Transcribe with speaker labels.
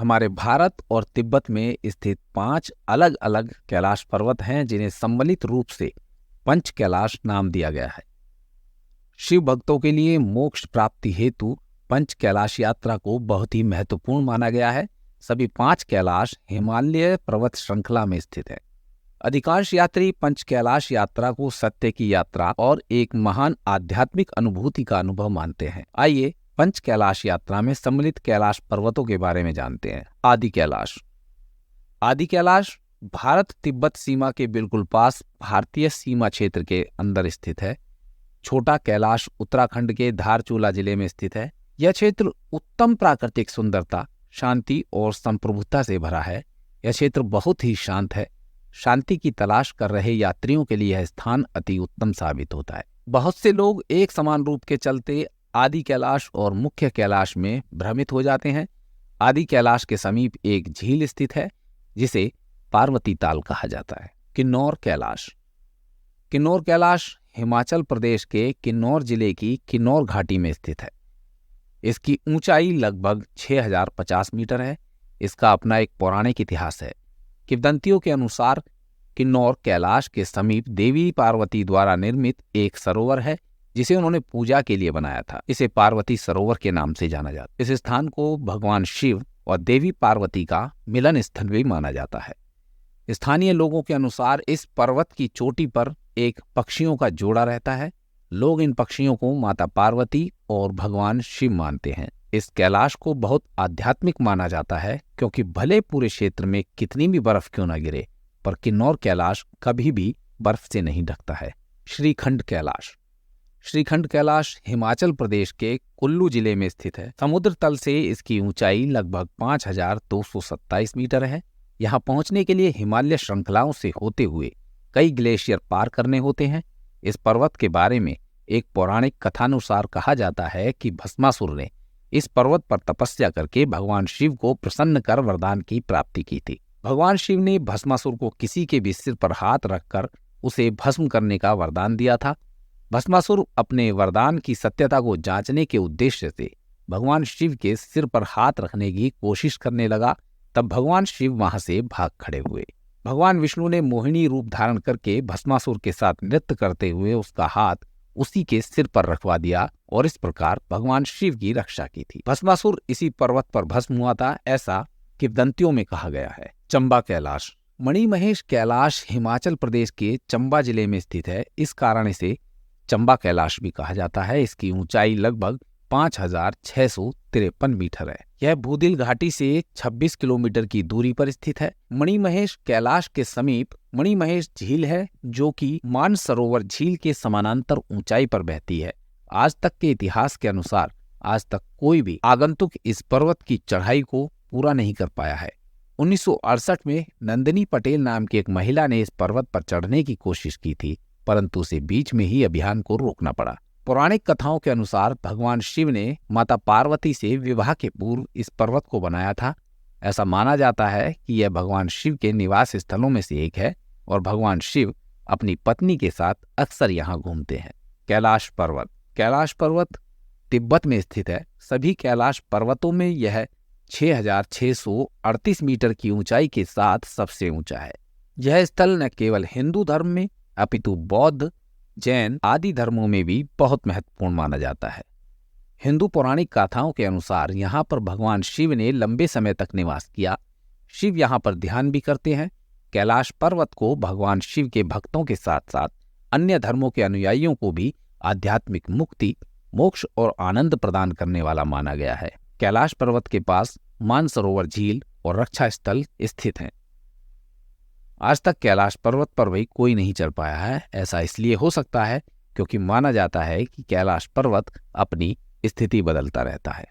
Speaker 1: हमारे भारत और तिब्बत में स्थित 5 अलग अलग कैलाश पर्वत हैं जिन्हें सम्मिलित रूप से पंच कैलाश नाम दिया गया है। शिव भक्तों के लिए मोक्ष प्राप्ति हेतु पंच कैलाश यात्रा को बहुत ही महत्वपूर्ण माना गया है। सभी 5 कैलाश हिमालय पर्वत श्रृंखला में स्थित है। अधिकांश यात्री पंच कैलाश यात्रा को सत्य की यात्रा और एक महान आध्यात्मिक अनुभूति का अनुभव मानते हैं। आइए पंच कैलाश यात्रा में सम्मिलित कैलाश पर्वतों के बारे में जानते हैं। आदि कैलाश। आदि कैलाश भारत तिब्बत सीमा के बिल्कुल पास भारतीय सीमा क्षेत्र के अंदर स्थित है। छोटा कैलाश उत्तराखंड के धारचूला जिले में स्थित है। यह क्षेत्र उत्तम प्राकृतिक सुंदरता, शांति और संप्रभुता से भरा है। यह क्षेत्र बहुत ही शांत है। शांति की तलाश कर रहे यात्रियों के लिए यह स्थान अति उत्तम साबित होता है। बहुत से लोग एक समान रूप के चलते आदि कैलाश और मुख्य कैलाश में भ्रमित हो जाते हैं। आदि कैलाश के समीप एक झील स्थित है जिसे पार्वती ताल कहा जाता है। किन्नौर कैलाश। किन्नौर कैलाश हिमाचल प्रदेश के किन्नौर जिले की किन्नौर घाटी में स्थित है। इसकी ऊंचाई लगभग 6050 मीटर है। इसका अपना एक पौराणिक इतिहास है। किंवदंतियों के अनुसार किन्नौर कैलाश के समीप देवी पार्वती द्वारा निर्मित एक सरोवर है जिसे उन्होंने पूजा के लिए बनाया था। इसे पार्वती सरोवर के नाम से जाना जाता है। इस स्थान को भगवान शिव और देवी पार्वती का मिलन स्थल भी माना जाता है। स्थानीय लोगों के अनुसार इस पर्वत की चोटी पर एक पक्षियों का जोड़ा रहता है। लोग इन पक्षियों को माता पार्वती और भगवान शिव मानते हैं। इस कैलाश को बहुत आध्यात्मिक माना जाता है क्योंकि भले पूरे क्षेत्र में कितनी भी बर्फ क्यों न गिरे, पर किन्नौर कैलाश कभी भी बर्फ से नहीं ढकता है। श्रीखंड कैलाश। श्रीखंड कैलाश हिमाचल प्रदेश के कुल्लू जिले में स्थित है। समुद्र तल से इसकी ऊंचाई लगभग 5227 मीटर है। यहाँ पहुंचने के लिए हिमालय श्रृंखलाओं से होते हुए कई ग्लेशियर पार करने होते हैं। इस पर्वत के बारे में एक पौराणिक कथानुसार कहा जाता है कि भस्मासुर ने इस पर्वत पर तपस्या करके भगवान शिव को प्रसन्न कर वरदान की प्राप्ति की थी। भगवान शिव ने भस्मासुर को किसी के भी सिर पर हाथ रखकर उसे भस्म करने का वरदान दिया था। भस्मासुर अपने वरदान की सत्यता को जांचने के उद्देश्य से भगवान शिव के सिर पर हाथ रखने की कोशिश करने लगा। तब भगवान शिव वहां से भाग खड़े हुए। भगवान विष्णु ने मोहिनी रूप धारण करके भस्मासुर के साथ नृत्य करते हुए उसका हाथ उसी के सिर पर रखवा दिया और इस प्रकार भगवान शिव की रक्षा की थी। भस्मासुर इसी पर्वत पर भस्म हुआ था, ऐसा किंवदंतियों में कहा गया है। चंबा कैलाश। मणिमहेश कैलाश हिमाचल प्रदेश के चंबा जिले में स्थित है। इस कारण इसे चंबा कैलाश भी कहा जाता है। इसकी ऊंचाई लगभग 5653 मीटर है। यह भूदिल घाटी से 26 किलोमीटर की दूरी पर स्थित है। मणिमहेश कैलाश के समीप मणिमहेश झील है जो कि मानसरोवर झील के समानांतर ऊंचाई पर बहती है। आज तक के इतिहास के अनुसार आज तक कोई भी आगंतुक इस पर्वत की चढ़ाई को पूरा नहीं कर पाया है। 1968 में नंदिनी पटेल नाम की एक महिला ने इस पर्वत पर चढ़ने की कोशिश की थी, परंतु उसे बीच में ही अभियान को रोकना पड़ा। पौराणिक कथाओं के अनुसार भगवान शिव ने माता पार्वती से विवाह के पूर्व इस पर्वत को बनाया था। ऐसा माना जाता है कि यह भगवान शिव के निवास स्थलों में से एक है और भगवान शिव अपनी पत्नी के साथ अक्सर यहाँ घूमते हैं। कैलाश पर्वत। कैलाश पर्वत तिब्बत में स्थित है। सभी कैलाश पर्वतों में यह 6638 मीटर की ऊंचाई के साथ सबसे ऊंचा है। यह स्थल न केवल हिंदू धर्म में अपितु बौद्ध, जैन आदि धर्मों में भी बहुत महत्वपूर्ण माना जाता है। हिंदू पौराणिक गाथाओं के अनुसार यहाँ पर भगवान शिव ने लंबे समय तक निवास किया। शिव यहाँ पर ध्यान भी करते हैं। कैलाश पर्वत को भगवान शिव के भक्तों के साथ साथ अन्य धर्मों के अनुयायियों को भी आध्यात्मिक मुक्ति, मोक्ष और आनंद प्रदान करने वाला माना गया है। कैलाश पर्वत के पास मानसरोवर झील और रक्षा स्थल स्थित हैं। आज तक कैलाश पर्वत पर भी कोई नहीं चढ़ पाया है। ऐसा इसलिए हो सकता है क्योंकि माना जाता है कि कैलाश पर्वत अपनी स्थिति बदलता रहता है।